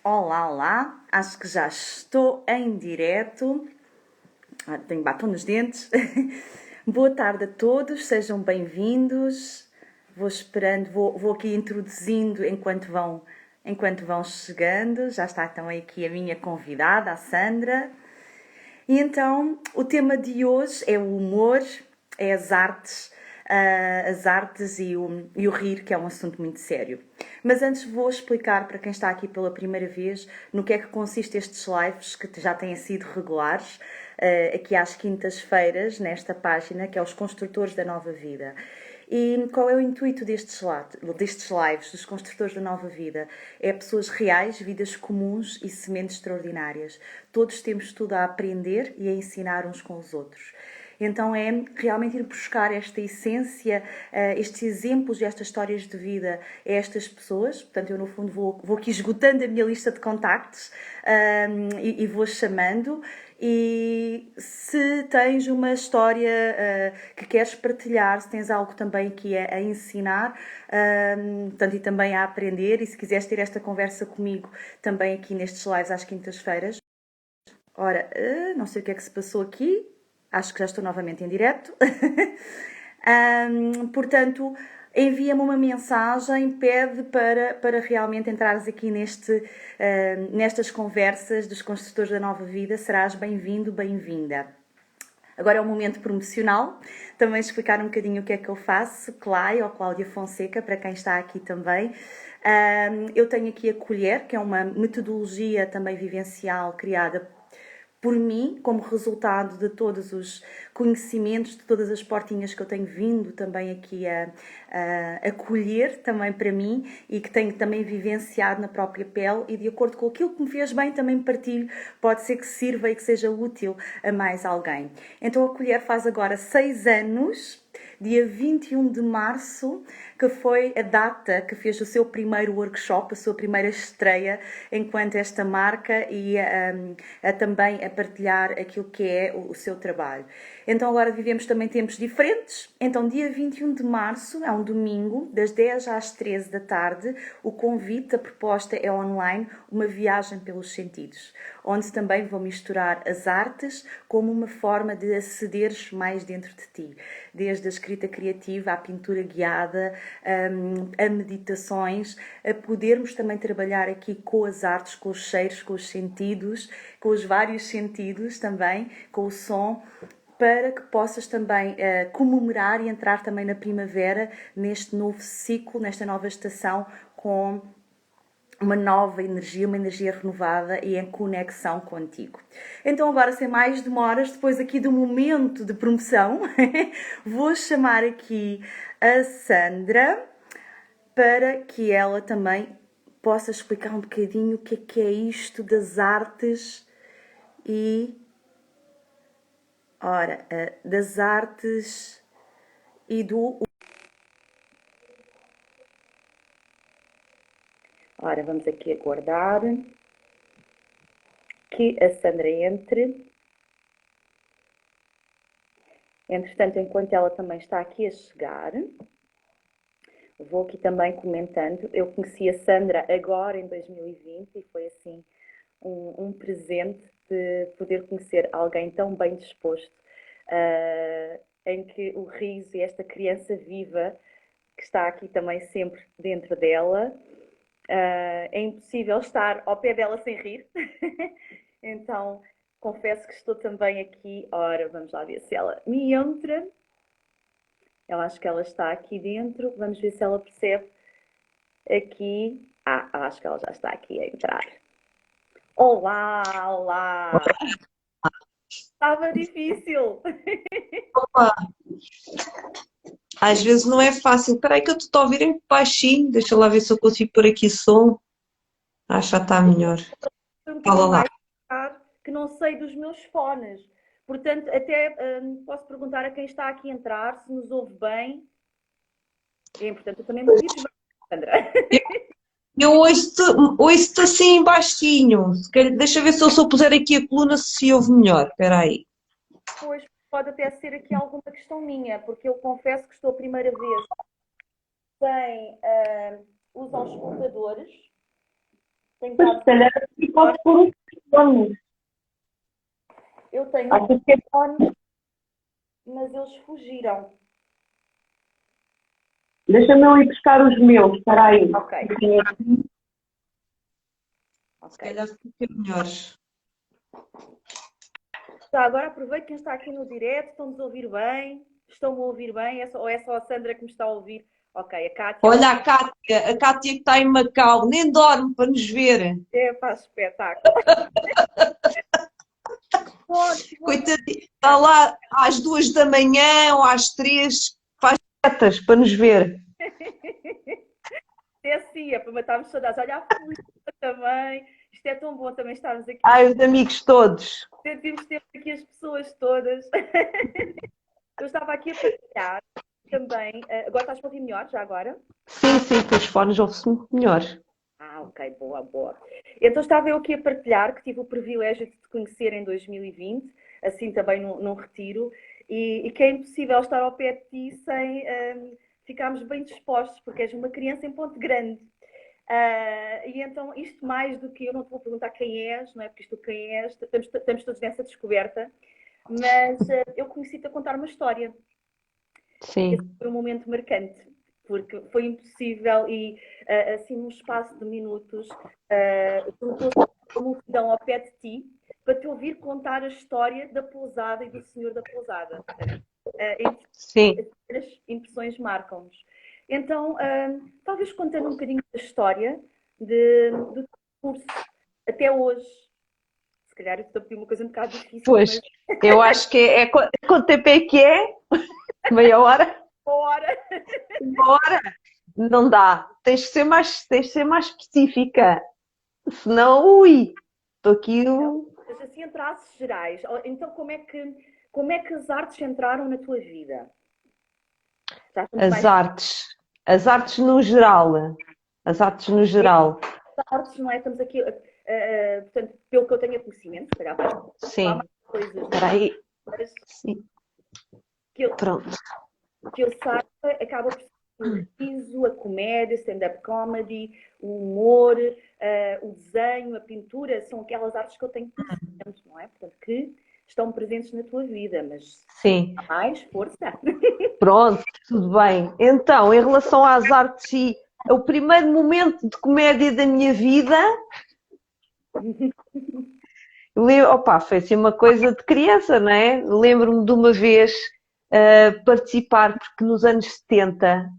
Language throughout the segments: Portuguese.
Olá, olá, acho que já estou em direto. Tenho batom nos dentes. Boa tarde a todos, sejam bem-vindos. Vou esperando, vou aqui introduzindo enquanto vão chegando. Já está então aqui a minha convidada, a Sandra. E então, o tema de hoje é o humor, é as artes e o rir, que é um assunto muito sério. Mas antes vou explicar para quem está aqui pela primeira vez no que é que consiste estes lives, que já têm sido regulares, aqui às quintas-feiras, nesta página, que é os Construtores da Nova Vida. E qual é o intuito destes lives, dos Construtores da Nova Vida? É pessoas reais, vidas comuns e sementes extraordinárias. Todos temos tudo a aprender e a ensinar uns com os outros. Então é realmente ir buscar esta essência, estes exemplos e estas histórias de vida a estas pessoas. Portanto, eu no fundo vou aqui esgotando a minha lista de contactos e vou chamando. E se tens uma história que queres partilhar, se tens algo também aqui a ensinar, portanto, e também a aprender, e se quiseres ter esta conversa comigo também aqui nestes lives às quintas-feiras. Ora, não sei o que é que se passou aqui. Acho que já estou novamente em direto. Portanto, envia-me uma mensagem, pede para realmente entrares aqui nestas conversas dos Construtores da Nova Vida. Serás bem-vindo, bem-vinda. Agora é o momento promocional, também explicar um bocadinho o que é que eu faço, Clay ou Cláudia Fonseca, para quem está aqui também. Eu tenho aqui a Colher, que é uma metodologia também vivencial criada por mim, como resultado de todos os conhecimentos, de todas as portinhas que eu tenho vindo também aqui a colher também para mim e que tenho também vivenciado na própria pele, e de acordo com aquilo que me fez bem também partilho, pode ser que sirva e que seja útil a mais alguém. Então a Colher faz agora 6 anos, dia 21 de março, que foi a data que fez o seu primeiro workshop, a sua primeira estreia enquanto esta marca, e também a partilhar aquilo que é o seu trabalho. Então agora vivemos também tempos diferentes. Então dia 21 de março, é um domingo, das 10 às 13 da tarde, o convite, a proposta é online, uma viagem pelos sentidos, onde também vou misturar as artes como uma forma de acederes mais dentro de ti, desde a escrita criativa, à pintura guiada, a meditações, a podermos também trabalhar aqui com as artes, com os cheiros, com os sentidos, com os vários sentidos também, com o som, para que possas também comemorar e entrar também na primavera, neste novo ciclo, nesta nova estação, com uma nova energia, uma energia renovada e em conexão contigo. Então agora, sem mais demoras, depois aqui do momento de promoção, vou chamar aqui a Sandra para que ela também possa explicar um bocadinho o que é isto das artes e... Ora, das artes e do... Ora, vamos aqui aguardar que a Sandra entre. Entretanto, enquanto ela também está aqui a chegar, vou aqui também comentando. Eu conheci a Sandra agora em 2020 e foi assim um presente de poder conhecer alguém tão bem disposto, em que o riso e esta criança viva que está aqui também sempre dentro dela. É impossível estar ao pé dela sem rir. Então, confesso que estou também aqui. Ora, vamos lá ver se ela me entra. Eu acho que ela está aqui dentro. Vamos ver se ela percebe aqui. Acho que ela já está aqui a entrar. Olá, olá! Estava difícil! Opa, às vezes não é fácil. Espera aí que eu estou a ouvir em baixinho. Deixa lá ver se eu consigo pôr aqui som. Acho que já está melhor. Foi um Fala bocadinho lá. mais tarde, que não sei dos meus fones. Portanto, até posso perguntar a quem está aqui a entrar se nos ouve bem. É importante também me ouvires bem, Sandra. Eu ouço-te assim baixinho. Deixa ver se eu só puser aqui a coluna se ouve melhor. Espera aí. Pois pode até ser aqui alguma questão minha, porque eu confesso que estou a primeira vez sem os auscultadores. Tenho Mas estado se calhar aqui pode pôr um telefone. Eu tenho um Acho que é. telefone, mas eles fugiram. Deixa-me eu ir buscar os meus, espera aí. Ok, Se ok. calhar fica melhor. Já agora aproveito quem está aqui no direto, estão-nos a ouvir bem, estão-me a ouvir bem, ou é só a Sandra que me está a ouvir? Ok, a Cátia. Olha a Cátia que está em Macau, nem dorme para nos ver. É, faz espetáculo. Ótimo. Coitadinha, está lá às 2 da manhã ou às 3, faz retas para nos ver. É assim, é para matarmos saudades. Olha a Filipe também. Isto é tão bom também estarmos aqui. Ai, os amigos todos. Sentimos ter aqui as pessoas todas. Eu estava aqui a partilhar também. Agora estás para ouvir melhor, já agora? Sim, sim, com os fones ouve-se muito melhor. Ah, ok, boa, boa. Então estava eu aqui a partilhar que tive o privilégio de te conhecer em 2020, assim também num retiro, e que é impossível estar ao pé de ti sem ficarmos bem dispostos, porque és uma criança em Ponte Grande. E então, isto mais do que eu não te vou perguntar quem és, não é? Porque isto quem és, estamos todos nessa descoberta, mas eu conheci-te a contar uma história. Esse Sim, foi um momento marcante, porque foi impossível e, assim, num espaço de minutos, juntou-se uma multidão ao pé de ti para te ouvir contar a história da pousada e do senhor da pousada. sim. As impressões marcam-nos. Então, talvez contando um bocadinho da história do curso até hoje. Se calhar eu estou a pedir uma coisa um bocado difícil, Pois, mas eu acho que quanto tempo é que é? Meia hora? bora! Uma hora? Não dá. Tens de ser mais específica. Senão, ui, estou aqui. Mas assim, em traços gerais, então como é que as artes entraram na tua vida? Já estamos As mais artes. As artes no geral. As artes no geral. artes, não é? Estamos aqui, portanto, pelo que eu tenho conhecimento, se calhar vais falar Sim. mais coisas, Espera aí. mas Sim. que eu, Pronto. que eu saiba, acaba por ser o riso, a comédia, stand-up comedy, o humor, o desenho, a pintura, são aquelas artes que eu tenho conhecimento, não é? Portanto, que estão presentes na tua vida, mas Sim. há mais força. Pronto, tudo bem. Então, em relação às artes, o primeiro momento de comédia da minha vida, opa, foi assim uma coisa de criança, não é? Lembro-me de uma vez participar, porque nos anos 70,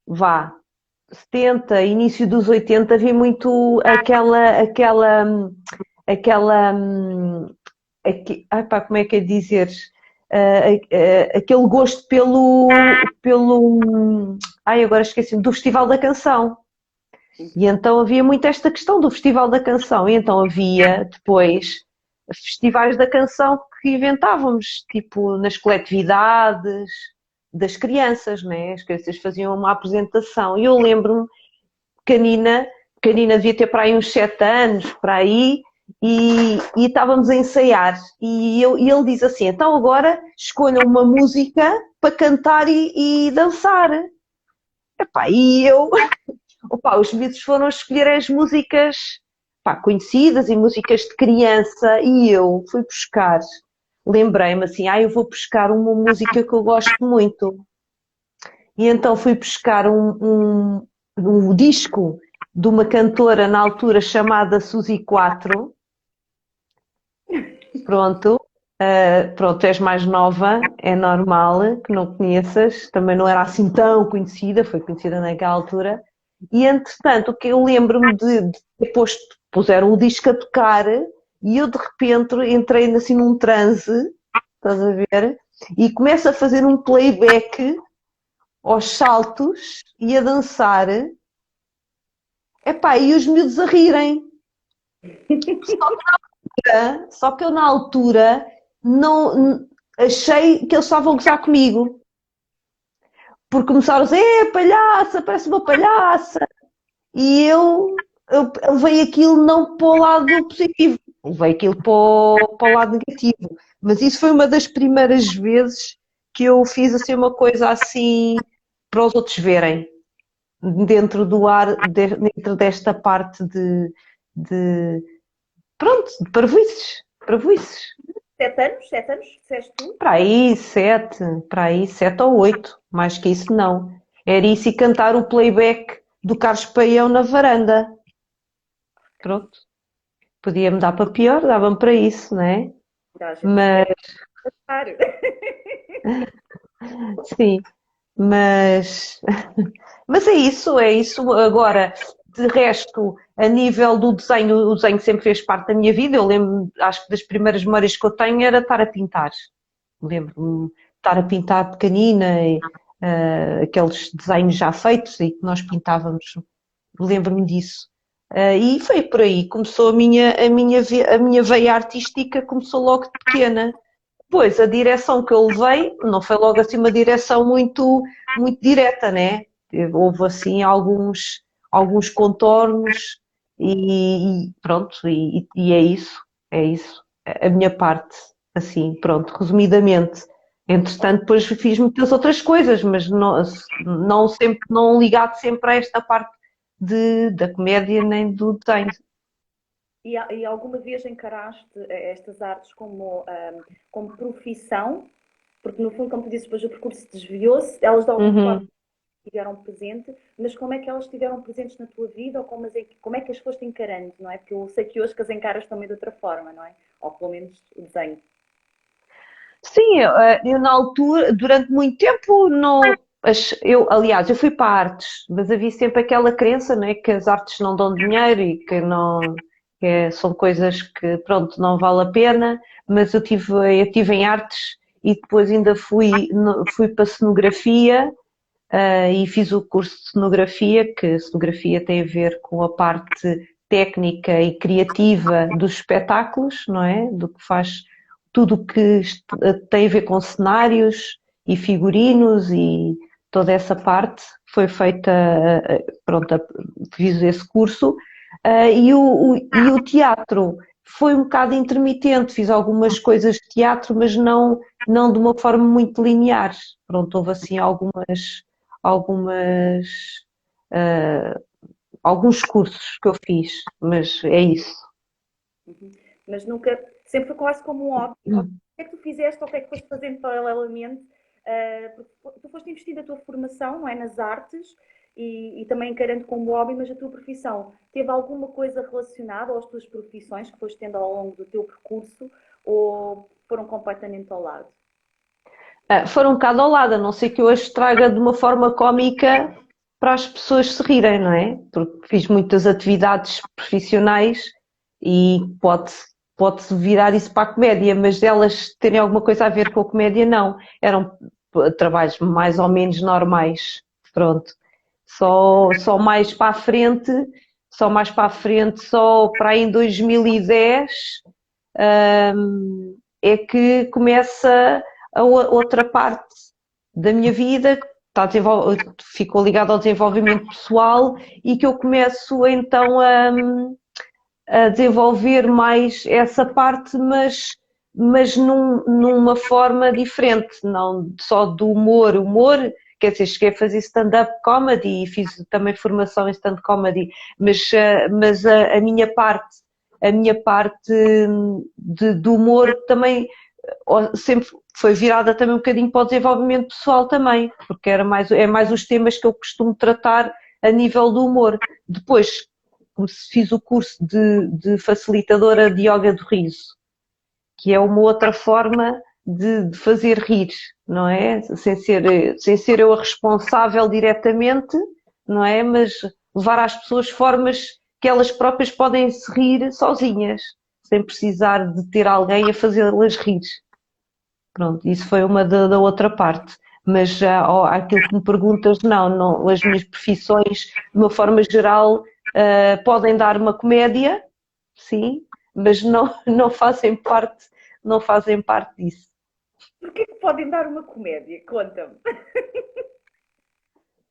vá, 70, início dos 80, havia muito aquela, ai pá, como é que é dizer? Aquele gosto ai, agora esqueci-me, do Festival da Canção. E então havia muito esta questão do Festival da Canção. E então havia depois festivais da canção que inventávamos, tipo nas coletividades das crianças, né? As crianças faziam uma apresentação. E eu lembro-me, pequenina, pequenina devia ter para aí uns 7 anos, para aí, e estávamos a ensaiar. E ele diz assim: então agora escolham uma música para cantar e dançar. Epá, e eu, opa, os miúdos foram escolher as músicas, pá, conhecidas e músicas de criança, e eu fui buscar. Lembrei-me assim: eu vou buscar uma música que eu gosto muito. E então fui buscar um disco de uma cantora na altura chamada Suzy 4. Pronto, pronto, és mais nova, é normal que não conheças, também não era assim tão conhecida, foi conhecida naquela altura. E entretanto, o que eu lembro-me de ter puseram o disco a tocar e eu de repente entrei assim num transe, estás a ver? E começo a fazer um playback aos saltos e a dançar. Epá, e os miúdos a rirem. Só que eu na altura não achei que eles estavam a gozar comigo. Porque começaram a dizer, palhaça, parece uma palhaça. E eu levei aquilo não para o lado positivo, levei aquilo para o lado negativo. Mas isso foi uma das primeiras vezes que eu fiz assim uma coisa assim para os outros verem. Dentro do ar, dentro desta parte de pronto, de parvoíces, parvoíces. 7 anos? 7 anos, disseste tu? Para aí sete ou oito, mais que isso não. Era isso e cantar o playback do Carlos Paião na varanda. Pronto. Podia-me dar para pior, dava-me para isso, não é? A gente Mas, esquece. Claro. sim, mas, mas é isso, é isso. Agora, de resto, a nível do desenho, o desenho sempre fez parte da minha vida. Eu lembro, acho que das primeiras memórias que eu tenho era estar a pintar. Lembro-me de estar a pintar pequenina, aqueles desenhos já feitos e que nós pintávamos. Lembro-me disso. E foi por aí, começou a minha veia artística, começou logo de pequena. Pois, a direção que eu levei não foi logo assim uma direção muito direta, né? Houve assim alguns contornos e pronto, e é isso. A minha parte, assim, pronto, resumidamente. Entretanto, depois fiz muitas outras coisas, mas não sempre, não ligado sempre a esta parte da comédia nem do desenho. E alguma vez encaraste estas artes como profissão? Porque, no fundo, como tu disse, depois o percurso desviou-se, elas de alguma forma Uhum. estiveram presentes, mas como é que elas estiveram presentes na tua vida ou como é que as foste encarando, não é? Porque eu sei que hoje que as encaras também de outra forma, não é? Ou pelo menos o desenho. Sim, eu na altura, durante muito tempo, não. Aliás, eu fui para artes, mas havia sempre aquela crença, não é, que as artes não dão dinheiro e que não, são coisas que, pronto, não vale a pena. Mas eu tive em artes e depois ainda fui para cenografia, e fiz o curso de cenografia, que cenografia tem a ver com a parte técnica e criativa dos espetáculos, não é? Do que faz tudo o que tem a ver com cenários e figurinos e toda essa parte foi feita, pronto, fiz esse curso. E o teatro foi um bocado intermitente, fiz algumas coisas de teatro, mas não de uma forma muito linear. Pronto, houve assim algumas, uh, alguns cursos que eu fiz, mas é isso. Uhum. Mas nunca, sempre foi quase como um hobby. O que é que tu fizeste ou o que é que foste fazendo paralelamente? Porque tu foste investindo a tua formação, não é, nas artes e também encarando como hobby, mas a tua profissão teve alguma coisa relacionada às tuas profissões que foste tendo ao longo do teu percurso ou foram completamente ao lado? Foram um bocado ao lado, a não ser que eu as traga de uma forma cómica para as pessoas se rirem, não é? Porque fiz muitas atividades profissionais e pode-se virar isso para a comédia, mas elas terem alguma coisa a ver com a comédia, não. Eram trabalhos mais ou menos normais. Pronto. Só mais para a frente, só para aí em 2010, é que começa a outra parte da minha vida, ficou ligada ao desenvolvimento pessoal e que eu começo então a desenvolver mais essa parte, mas numa forma diferente, não só do humor. Humor, quer dizer, cheguei a fazer stand-up comedy e fiz também formação em stand-up comedy, mas a minha parte do humor também sempre foi virada também um bocadinho para o desenvolvimento pessoal também, porque é mais os temas que eu costumo tratar a nível do humor. Depois, fiz o curso de facilitadora de yoga do riso, que é uma outra forma de fazer rir, não é? Sem ser eu a responsável diretamente, não é? Mas levar às pessoas formas que elas próprias podem se rir sozinhas, sem precisar de ter alguém a fazê-las rir. Pronto, isso foi uma da outra parte. Mas já aquilo que me perguntas, não, as minhas profissões, de uma forma geral, podem dar uma comédia, sim, mas não fazem parte disso. Porquê que podem dar uma comédia? Conta-me.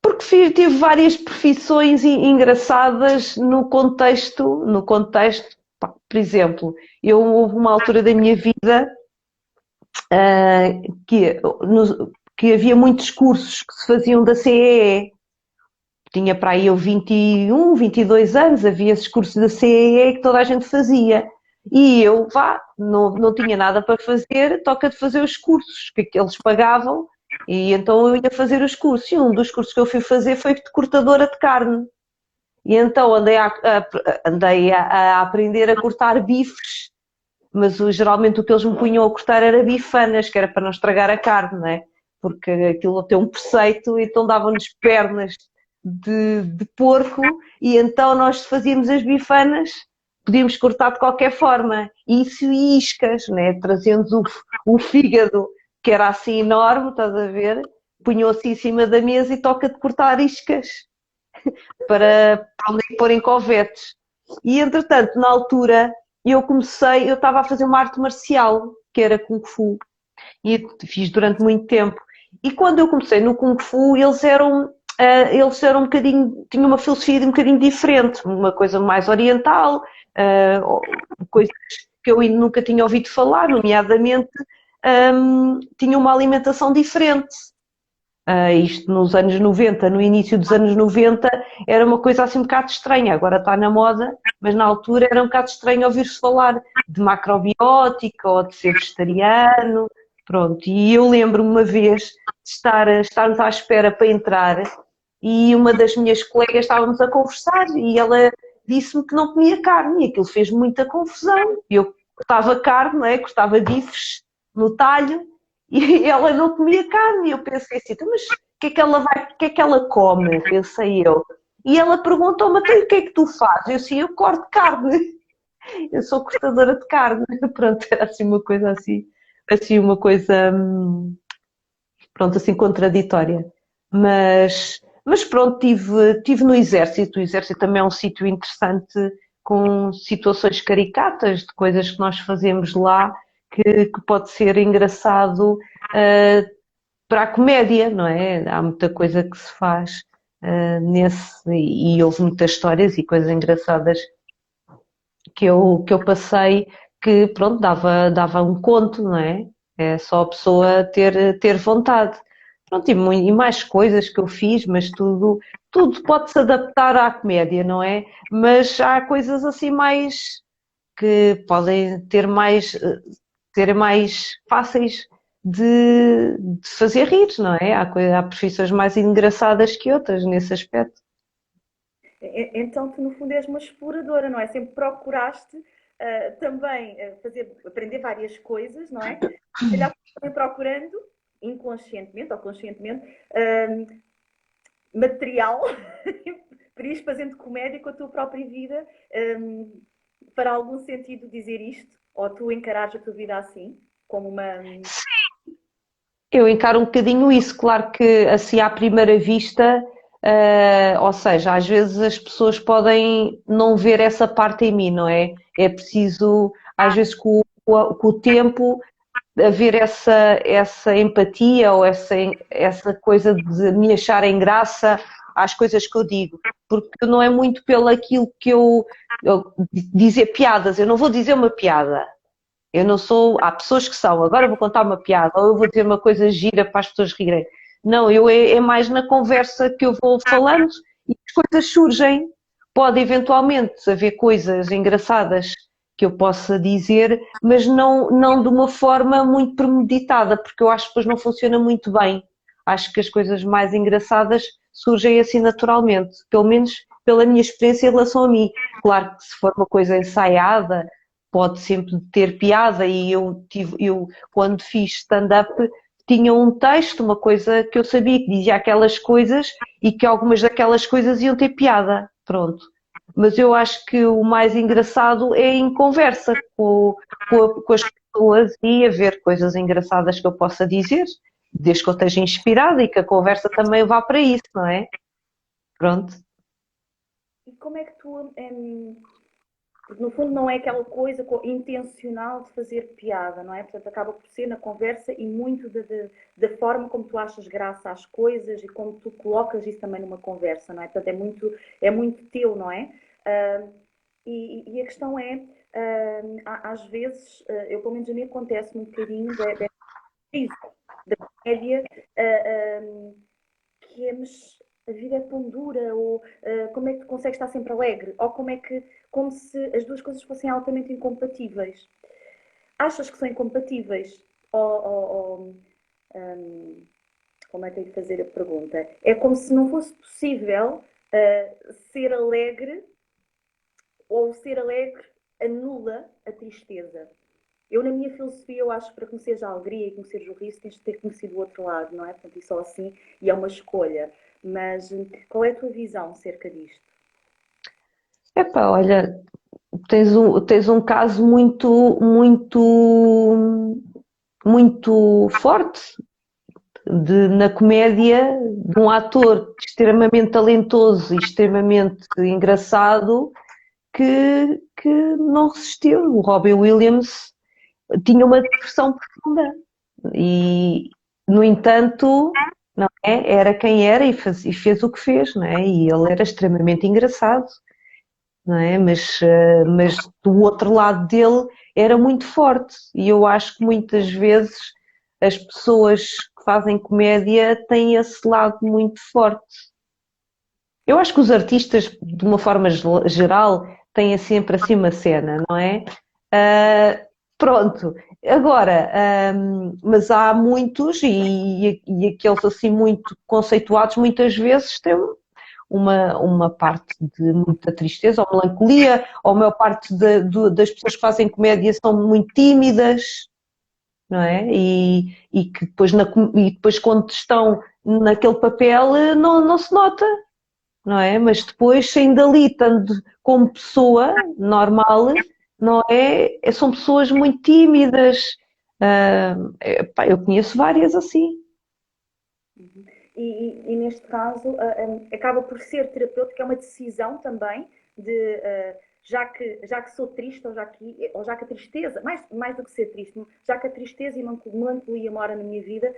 Porque tive várias profissões engraçadas no contexto, pá, por exemplo, houve uma altura da minha vida que havia muitos cursos que se faziam da CEE, tinha para aí eu 21, 22 anos, havia esses cursos da CEE que toda a gente fazia. E eu, não tinha nada para fazer, toca de fazer os cursos que eles pagavam, e então eu ia fazer os cursos. E um dos cursos que eu fui fazer foi de cortadora de carne. E então andei a aprender a cortar bifes, mas geralmente o que eles me punham a cortar era bifanas, que era para não estragar a carne, não é? Porque aquilo tem um preceito, então davam-nos pernas de porco e então nós fazíamos as bifanas, podíamos cortar de qualquer forma. Isso e iscas, né? Trazendo o fígado, que era assim enorme, estás a ver? Punham assim em cima da mesa e toca de cortar iscas para onde pôr em covetes. E entretanto, na altura, eu estava a fazer uma arte marcial, que era Kung Fu, e fiz durante muito tempo. E quando eu comecei no Kung Fu, eles eram um bocadinho, tinham uma filosofia um bocadinho diferente, uma coisa mais oriental, coisas que eu nunca tinha ouvido falar, nomeadamente, tinham uma alimentação diferente. Isto nos anos 90, no início dos anos 90, era uma coisa assim um bocado estranha. Agora está na moda, mas na altura era um bocado estranho ouvir-se falar de macrobiótica ou de ser vegetariano. Pronto, e eu lembro-me uma vez de estarmos à espera para entrar e uma das minhas colegas estávamos a conversar e ela disse-me que não comia carne e aquilo fez muita confusão. Eu cortava carne, não é? Cortava bifes no talho e ela não comia carne. E eu pensei assim, "Então, mas o que é que ela come?" Pensei eu. E ela perguntou-me, "Então, o que é que tu fazes?" Eu assim, eu corto carne. Eu sou cortadora de carne. Pronto, era assim uma coisa, pronto, assim contraditória. Mas pronto, tive no exército. O exército também é um sítio interessante com situações caricatas de coisas que nós fazemos lá que pode ser engraçado para a comédia, não é? Há muita coisa que se faz e houve muitas histórias e coisas engraçadas que eu passei que, pronto, dava um conto, não é? É só a pessoa ter vontade. Pronto, e mais coisas que eu fiz, mas tudo pode-se adaptar à comédia, não é? Mas há coisas assim mais que podem ser mais fáceis de fazer rir, não é? Há profissões mais engraçadas que outras nesse aspecto. Então, tu, no fundo, és uma exploradora, não é? Sempre procuraste também aprender várias coisas, não é? Se calhar também procurando, inconscientemente ou conscientemente, material para ires fazendo comédia com a tua própria vida, para algum sentido dizer isto, ou tu encarares a tua vida assim, como uma. Eu encaro um bocadinho isso, claro que assim à primeira vista, ou seja, às vezes as pessoas podem não ver essa parte em mim, não é? É preciso, às vezes, com o tempo, haver essa empatia ou essa coisa de me acharem graça às coisas que eu digo, porque não é muito pelo aquilo que eu dizer piadas, eu não vou dizer uma piada. Eu não sou. Há pessoas que são, agora vou contar uma piada, ou eu vou dizer uma coisa gira para as pessoas rirem. Não, é mais na conversa que eu vou falando e as coisas surgem. Pode eventualmente haver coisas engraçadas que eu possa dizer, mas não de uma forma muito premeditada, porque eu acho que depois não funciona muito bem. Acho que as coisas mais engraçadas surgem assim naturalmente, pelo menos pela minha experiência em relação a mim. Claro que se for uma coisa ensaiada, pode sempre ter piada e eu quando fiz stand-up tinha um texto, uma coisa que eu sabia que dizia aquelas coisas e que algumas daquelas coisas iam ter piada, pronto. Mas eu acho que o mais engraçado é em conversa com as pessoas e a ver coisas engraçadas que eu possa dizer, desde que eu esteja inspirada e que a conversa também vá para isso, não é? Pronto. E como é que tu. Porque no fundo não é aquela coisa intencional de fazer piada, não é? Portanto, acaba por ser na conversa e muito da forma como tu achas graça às coisas e como tu colocas isso também numa conversa, não é? Portanto, é muito teu, não é? E a questão é, às vezes, eu pelo menos a mim acontece um bocadinho da crise da comédia, que é, mas a vida é tão dura, ou como é que tu consegues estar sempre alegre, ou como se as duas coisas fossem altamente incompatíveis. Achas que são incompatíveis? Ou, hum, como é que tenho de fazer a pergunta? É como se não fosse possível ser alegre, ou ser alegre anula a tristeza. Eu, na minha filosofia, eu acho que para conheceres a alegria e conheceres o riso, tens de ter conhecido o outro lado, não é? Portanto, e só assim, e é uma escolha. Mas qual é a tua visão acerca disto? Epá, olha, tens um caso muito forte na comédia de um ator extremamente talentoso e extremamente engraçado que não resistiu. O Robin Williams tinha uma depressão profunda e, no entanto, não é? Era quem era e fez o que fez, não é? E ele era extremamente engraçado, não é? Mas do outro lado dele era muito forte e eu acho que muitas vezes as pessoas que fazem comédia têm esse lado muito forte. Eu acho que os artistas, de uma forma geral, têm sempre assim uma cena, não é? Uh, pronto, agora, mas há muitos e aqueles assim muito conceituados muitas vezes têm uma parte de muita tristeza ou melancolia, ou a maior parte das pessoas que fazem comédia são muito tímidas, não é? E que depois, e depois quando estão naquele papel não se nota, não é? Mas depois, saindo dali, estando como pessoa normal, não é? São pessoas muito tímidas. Pá, eu conheço várias assim. E neste caso, acaba por ser terapêutico, é uma decisão também de, já que sou triste, ou já que a tristeza, mais do que ser triste, já que a tristeza e melancolia mora na minha vida,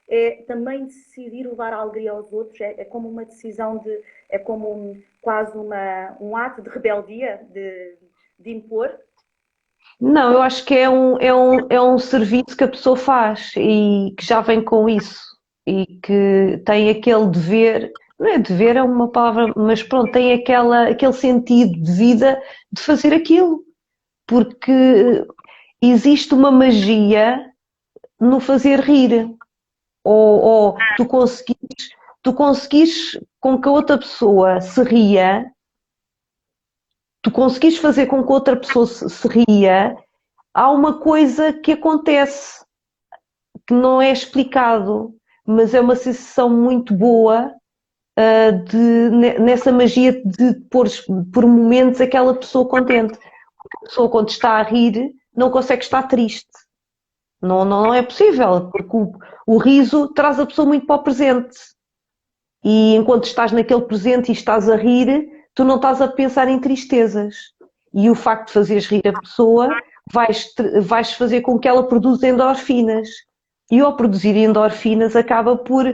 é também decidir levar a alegria aos outros, é como uma decisão é como quase um ato de rebeldia, de impor. Não, eu acho que é um serviço que a pessoa faz e que já vem com isso e que tem aquele dever, não é dever é uma palavra, mas pronto, tem aquele sentido de vida de fazer aquilo, porque existe uma magia no fazer rir, ou tu conseguires com que a outra pessoa se ria, tu conseguires fazer com que a outra pessoa se ria, há uma coisa que acontece que não é explicado, mas é uma sensação muito boa nessa magia de pôr por momentos aquela pessoa contente. A pessoa, quando está a rir, não consegue estar triste. Não é possível, porque o riso traz a pessoa muito para o presente. E enquanto estás naquele presente e estás a rir, tu não estás a pensar em tristezas. E o facto de fazeres rir a pessoa vais fazer com que ela produza endorfinas. E ao produzir endorfinas acaba por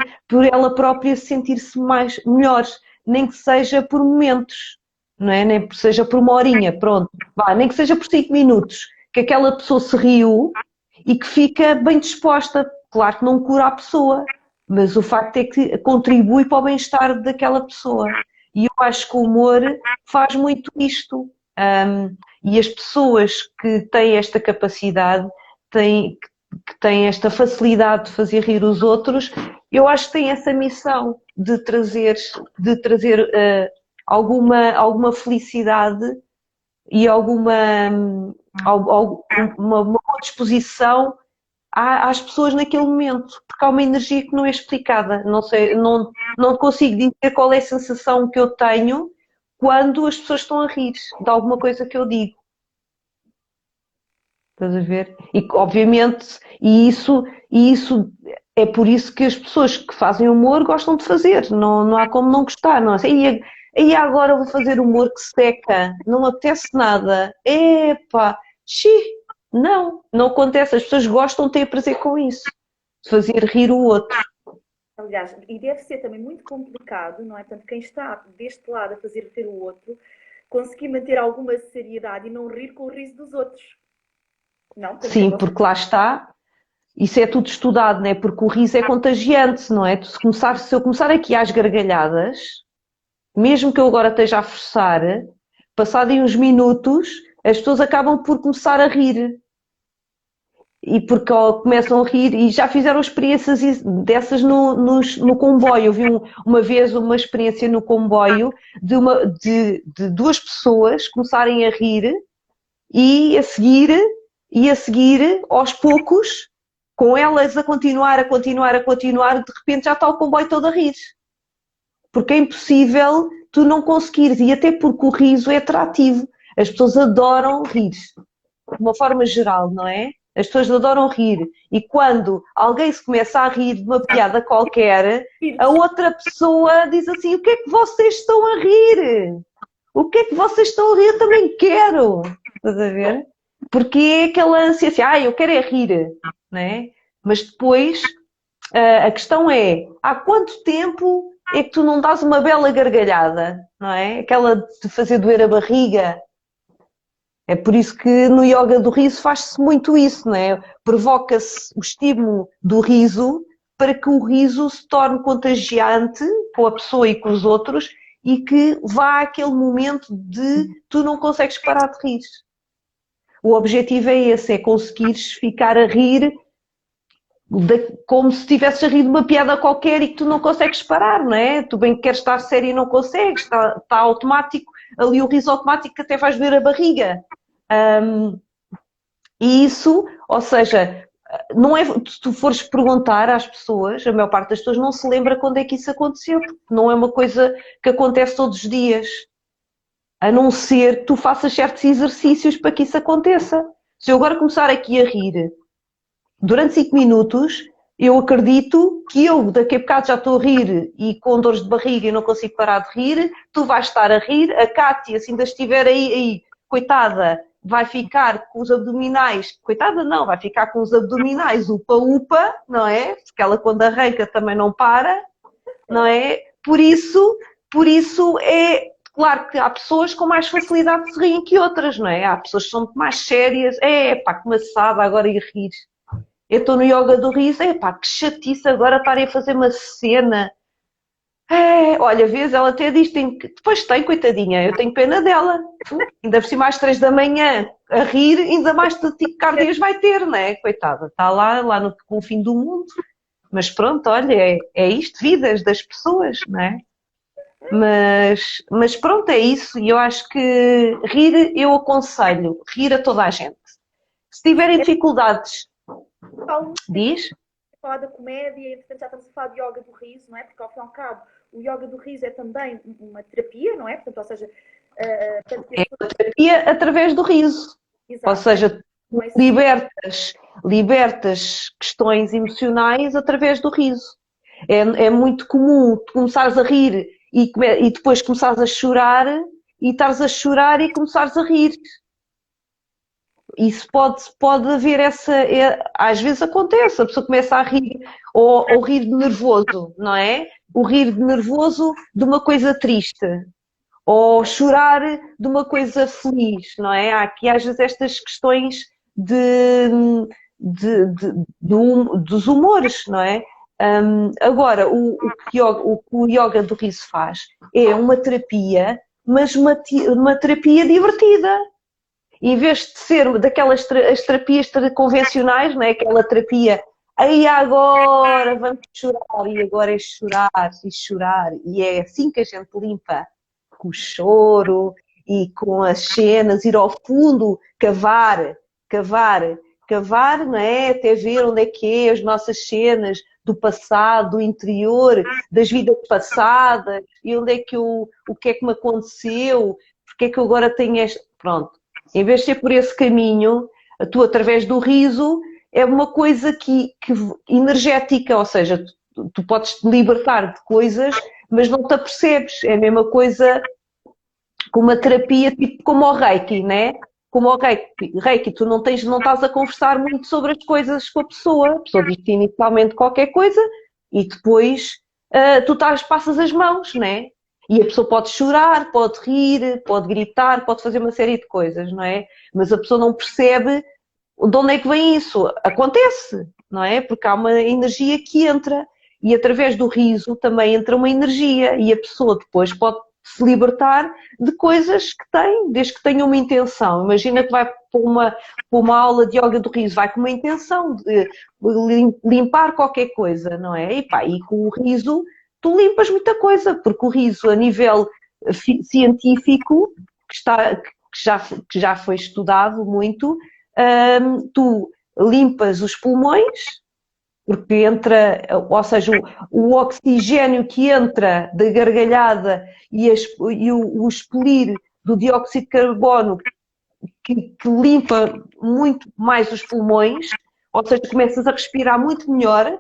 ela própria sentir-se melhor, nem que seja por momentos, não é? Nem que seja por uma horinha, pronto. Nem que seja por 5 minutos, que aquela pessoa se riu e que fica bem disposta. Claro que não cura a pessoa, mas o facto é que contribui para o bem-estar daquela pessoa. E eu acho que o humor faz muito isto. E as pessoas que têm esta capacidade, que têm esta facilidade de fazer rir os outros, eu acho que têm essa missão de trazer alguma felicidade e uma boa disposição às pessoas naquele momento, porque há uma energia que não é explicada. Não sei, não consigo dizer qual é a sensação que eu tenho quando as pessoas estão a rir de alguma coisa que eu digo. Estás a ver? E obviamente, e isso é por isso que as pessoas que fazem humor gostam de fazer. Não há como não gostar. Não é? E agora vou fazer humor que seca, não apetece nada. Epá, não acontece. As pessoas gostam de ter prazer com isso, de fazer rir o outro. Aliás, e deve ser também muito complicado, não é? Portanto, quem está deste lado a fazer rir o outro, conseguir manter alguma seriedade e não rir com o riso dos outros. Não, portanto, Sim, porque lá está. Isso é tudo estudado, né? Porque o riso é contagiante, não é? Se eu começar aqui às gargalhadas, mesmo que eu agora esteja a forçar, passado uns minutos, as pessoas acabam por começar a rir. E porque começam a rir e já fizeram experiências dessas no comboio. Eu vi uma vez uma experiência no comboio de duas pessoas começarem a rir e a seguir, aos poucos, com elas a continuar, de repente já está o comboio todo a rir. Porque é impossível tu não conseguires, e até porque o riso é atrativo. As pessoas adoram rir, de uma forma geral, não é? As pessoas adoram rir. E quando alguém se começa a rir de uma piada qualquer, a outra pessoa diz assim: o que é que vocês estão a rir? O que é que vocês estão a rir? Eu também quero. Estás a ver? Porque é aquela ânsia assim, eu quero é rir, não é? Mas depois, a questão é, há quanto tempo é que tu não dás uma bela gargalhada, não é? Aquela de fazer doer a barriga. É por isso que no yoga do riso faz-se muito isso, não é? Provoca-se o estímulo do riso para que o riso se torne contagiante com a pessoa e com os outros e que vá àquele momento de tu não consegues parar de rir. O objetivo é esse, é conseguires ficar a rir como se estivesses a rir de uma piada qualquer e que tu não consegues parar, não é? Tu bem que queres estar sério e não consegues, está automático, ali o riso automático que até vais ver a barriga. E isso, ou seja, não é, se tu fores perguntar às pessoas, a maior parte das pessoas não se lembra quando é que isso aconteceu, porque não é uma coisa que acontece todos os dias. A não ser que tu faças certos exercícios para que isso aconteça. Se eu agora começar aqui a rir durante 5 minutos, eu acredito que eu daqui a bocado já estou a rir e com dores de barriga e não consigo parar de rir, tu vais estar a rir, a Cátia, se ainda estiver aí, coitada, vai ficar com os abdominais, coitada não, vai ficar com os abdominais upa-upa, não é? Porque ela quando arranca também não para, não é? Por isso é claro que há pessoas com mais facilidade de se rirem que outras, não é? Há pessoas que são muito mais sérias, pá, que maçada agora ir rir. Eu estou no yoga do riso, pá, que chatice agora estarem a fazer uma cena. Olha, vês, ela até diz, depois tem, coitadinha, eu tenho pena dela. Ainda por cima às 3 da manhã a rir, ainda mais taquicardias vai ter, não é? Coitada, está lá no confim do mundo. Mas pronto, olha, é isto, vidas das pessoas, não é? Mas pronto, é isso. E eu acho que rir, eu aconselho, rir a toda a gente. Se tiverem dificuldades, diz? Falar da comédia e, portanto, já estamos a falar de yoga do riso, não é? Porque, ao fim e ao cabo, o yoga do riso é também uma terapia, não é? Portanto, ou seja... é uma terapia através do riso. Exato. Ou seja, libertas questões emocionais através do riso. É muito comum tu começares a rir e depois começares a chorar e estares a chorar e começares a rir. Isso pode haver às vezes acontece, a pessoa começa a rir ou rir de nervoso, não é? O rir de nervoso de uma coisa triste ou chorar de uma coisa feliz, não é? Há aqui às vezes estas questões dos humores, não é? Agora, o que o yoga do riso faz é uma terapia, mas uma terapia divertida. Em vez de ser daquelas as terapias convencionais, não é? Aquela terapia, aí agora vamos chorar, e agora é chorar e chorar, e é assim que a gente limpa, com o choro e com as cenas, ir ao fundo, cavar, não é? Até ver onde é que é as nossas cenas do passado, do interior, das vidas passadas, e onde é que o que é que me aconteceu, porque é que eu agora tenho este... Pronto. Em vez de ser por esse caminho, tu através do riso, é uma coisa que energética, ou seja, tu podes te libertar de coisas, mas não te apercebes. É a mesma coisa com uma terapia, tipo como o Reiki, né? Como o Reiki, tu não estás a conversar muito sobre as coisas com a pessoa diz-te inicialmente qualquer coisa e depois tu passas as mãos, né? E a pessoa pode chorar, pode rir, pode gritar, pode fazer uma série de coisas, não é? Mas a pessoa não percebe de onde é que vem isso. Acontece. não é? Porque há uma energia que entra e através do riso também entra uma energia e a pessoa depois pode se libertar de coisas que tem, desde que tenha uma intenção. Imagina que vai para uma aula de yoga do riso, vai com uma intenção de limpar qualquer coisa, não é? E pá, e com o riso tu limpas muita coisa, porque o riso a nível científico, que já foi estudado muito, tu limpas os pulmões, porque entra, ou seja, o oxigênio que entra da gargalhada e o expelir do dióxido de carbono que limpa muito mais os pulmões, ou seja, começas a respirar muito melhor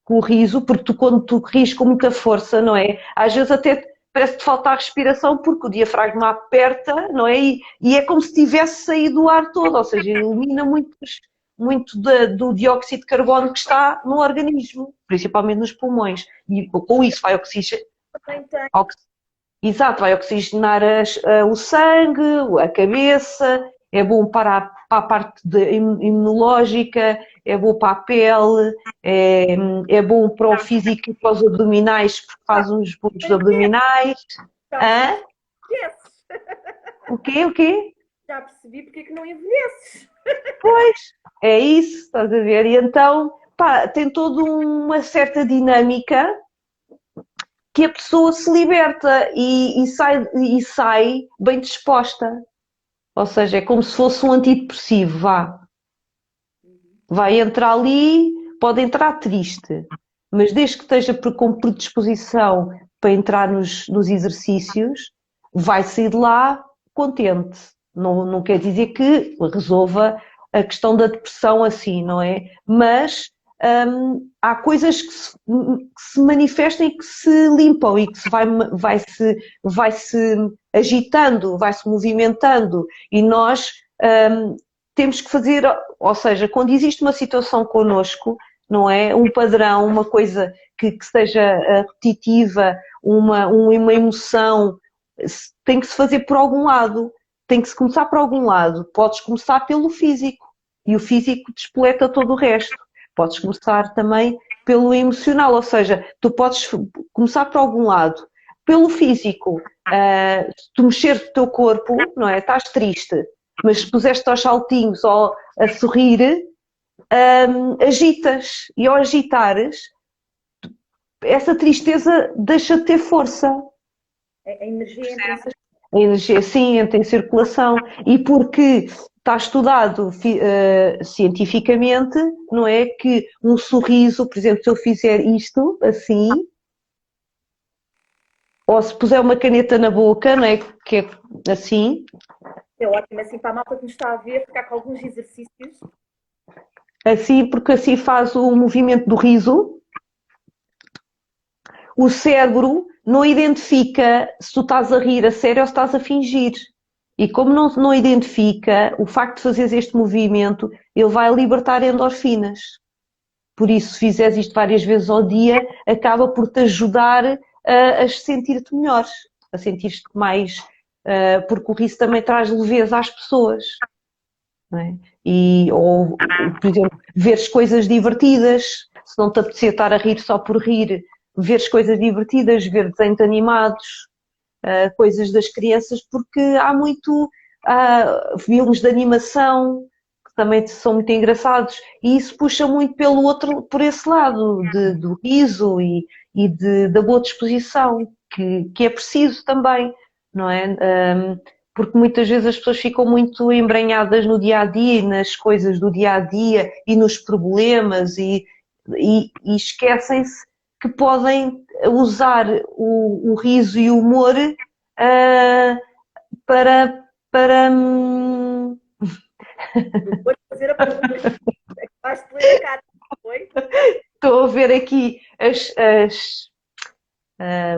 com o riso, porque tu, quando tu ris com muita força, não é? Às vezes até parece que te falta a respiração porque o diafragma aperta, não é? E é como se tivesse saído o ar todo, ou seja, elimina muito do dióxido de carbono que está no organismo, principalmente nos pulmões. E com isso vai oxigenar. Exato, vai oxigenar o sangue, a cabeça, é bom para a parte imunológica, é bom para a pele, é bom para o físico e para os abdominais, porque faz uns bons abdominais. Hã? O quê? O quê? Já percebi porque é que não envelheces. Pois, é isso, estás a ver? E então, pá, tem toda uma certa dinâmica que a pessoa se liberta e sai bem disposta. Ou seja, é como se fosse um antidepressivo, vá. Vai entrar ali, pode entrar triste, mas desde que esteja com predisposição para entrar nos exercícios, vai sair de lá contente. Não quer dizer que resolva a questão da depressão assim, não é? Mas há coisas que se manifestam e que se limpam e que vai-se agitando, vai-se movimentando e nós temos que fazer, ou seja, quando existe uma situação connosco, não é? Um padrão, uma coisa que seja repetitiva, uma emoção, tem que se fazer por algum lado, tem que se começar por algum lado. Podes começar pelo físico e o físico despoleta todo o resto. Podes começar também pelo emocional, ou seja, tu podes começar por algum lado. Pelo físico, se tu mexeres o teu corpo, não é? Estás triste, mas se puseste aos saltinhos ou a sorrir, agitas. E ao agitares, essa tristeza deixa de ter força. A energia entra A energia, sim, entra em circulação. E porque está estudado cientificamente, não é? Que um sorriso, por exemplo, se eu fizer isto, assim, ou se puser uma caneta na boca, não é? Que é assim. É ótimo, assim, para a malta que nos está a ver, ficar com alguns exercícios. Assim, porque assim faz o movimento do riso. O cérebro não identifica se tu estás a rir a sério ou se estás a fingir. E como não identifica, o facto de fazeres este movimento, ele vai libertar endorfinas. Por isso, se fizeres isto várias vezes ao dia, acaba por te ajudar a sentir-te melhor, a sentir-te mais, porque o riso também traz leveza às pessoas. Não é? Ou, por exemplo, veres coisas divertidas, se não te apetecer estar a rir só por rir, veres coisas divertidas, ver desenhos animados, coisas das crianças, porque há muito filmes de animação que também são muito engraçados e isso puxa muito por esse lado do riso e da boa disposição, que é preciso também, não é? Porque muitas vezes as pessoas ficam muito embranhadas no dia a dia, nas coisas do dia a dia e nos problemas e esquecem-se que podem usar o riso e o humor para. Vou fazer a pergunta. Vais-te ler a cara, foi? Estou a ver aqui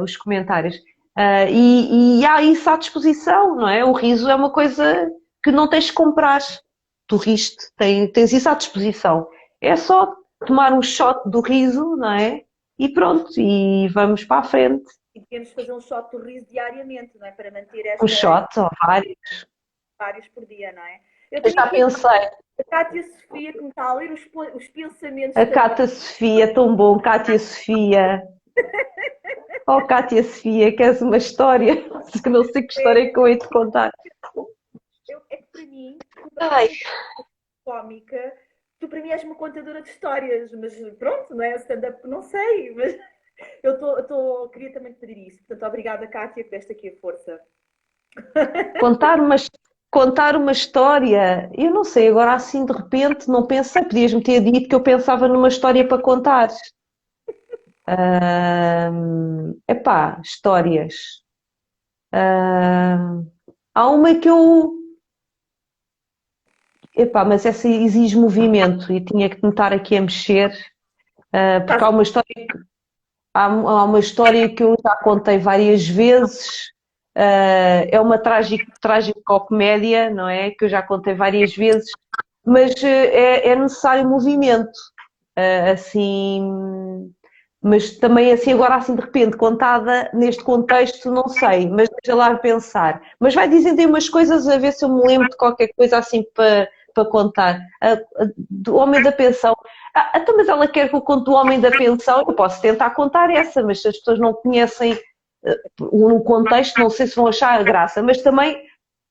os comentários. E há isso à disposição, não é? O riso é uma coisa que não tens de comprar. Tu riste, tens isso à disposição. É só tomar um shot do riso, não é? E pronto, e vamos para a frente. E devemos fazer um shot do riso diariamente, não é? Para manter Um shot ou vários. vários por dia, não é? Eu Eu tenho já aqui pensei. a Cátia Sofia que me está a ler os pensamentos A também. Cátia Sofia, tão bom, Cátia Sofia. Oh, Cátia Sofia, queres uma história? Que não sei que história é que eu hei de contar. É que para mim, tu para Ai, além de cómica, tu para mim és uma contadora de histórias, mas pronto, não é? Stand-up não sei, mas queria também te pedir isso. Portanto, obrigada, Cátia, que deste aqui a força. contar uma, contar uma história. Eu não sei, agora assim de repente não pensei. Podias-me ter dito que eu pensava numa história para contar. Epá, histórias. Há uma que eu. Epá, mas essa exige movimento e tinha que me estar aqui a mexer, porque Estás há uma história que eu já contei várias vezes. É uma trágico-comédia, não é? Que eu já contei várias vezes, mas é necessário movimento, assim, mas também assim agora assim de repente contada neste contexto não sei, mas deixa lá pensar. Mas vai dizendo aí umas coisas a ver se eu me lembro de qualquer coisa assim para contar. Do Homem da Pensão. Então, mas ela quer que eu conte do Homem da Pensão, eu posso tentar contar essa, mas se as pessoas não conhecem o contexto, não sei se vão achar a graça, mas também,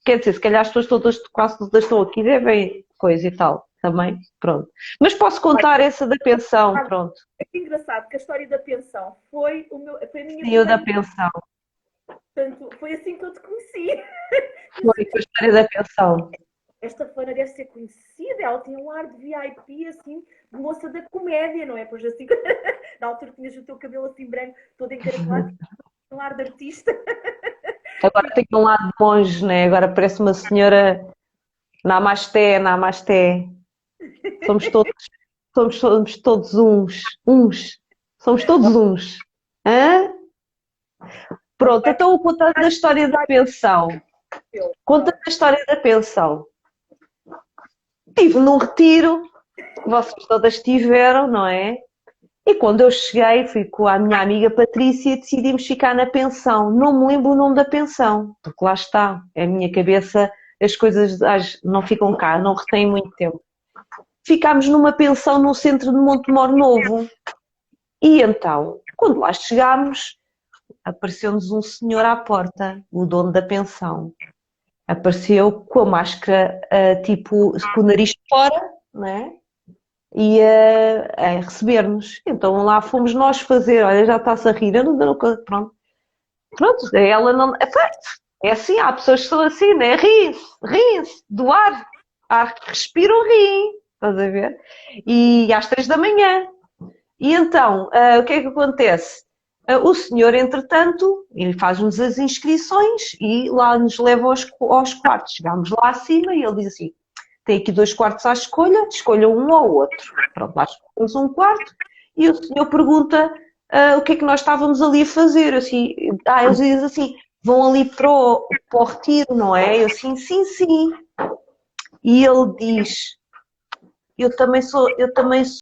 quer dizer, se calhar as pessoas todas, quase todas estão aqui, devem coisa e tal, também, pronto. Mas posso contar essa da pensão, pronto. É que engraçado que a história da pensão foi a minha E eu da primeira. pensão, Portanto, foi assim que eu te conheci. Eu foi assim, com a história da pensão. esta Fana deve ser conhecida, ela tinha um ar de VIP, assim, de moça da comédia, não é? Pois assim, na altura tinhas o teu cabelo assim branco, todo encaracolado, um ar de artista. Agora tem um lado de monge, né? Agora parece uma senhora namasté, namasté. Somos todos, somos todos uns. Somos todos uns. Hã? Pronto, Pronto, vai então vou contar da história da pensão. eu. Conta a história da pensão. Estive num retiro, que vocês todas tiveram, não é? E quando eu cheguei, fui com a minha amiga Patrícia e decidimos ficar na pensão. Não me lembro o nome da pensão, porque lá está, é a minha cabeça, as coisas não ficam cá, não retém muito tempo. Ficámos numa pensão no centro de Montemor Novo. E então, quando lá chegámos, apareceu-nos um senhor à porta, o dono da pensão. Apareceu com a máscara, tipo, com o nariz de fora, não é? E a receber-nos. Então lá fomos nós fazer, olha, já está-se a rir, eu não, pronto. Pronto, ela não. É assim, há pessoas que são assim, né? Riem-se do ar que respiram, riem, estás a ver? E às 3 da manhã. E então, o que é que acontece? O senhor, entretanto, ele faz-nos as inscrições e lá nos leva aos quartos. Chegámos lá acima e ele diz assim: tem aqui 2 quartos à escolha, escolha um ou outro. Pronto, lá escolhemos um quarto e o senhor pergunta o que é que nós estávamos ali a fazer. Assim, eles dizem assim: vão ali para o retiro, não é? Eu assim, sim, sim. E ele diz: eu também sou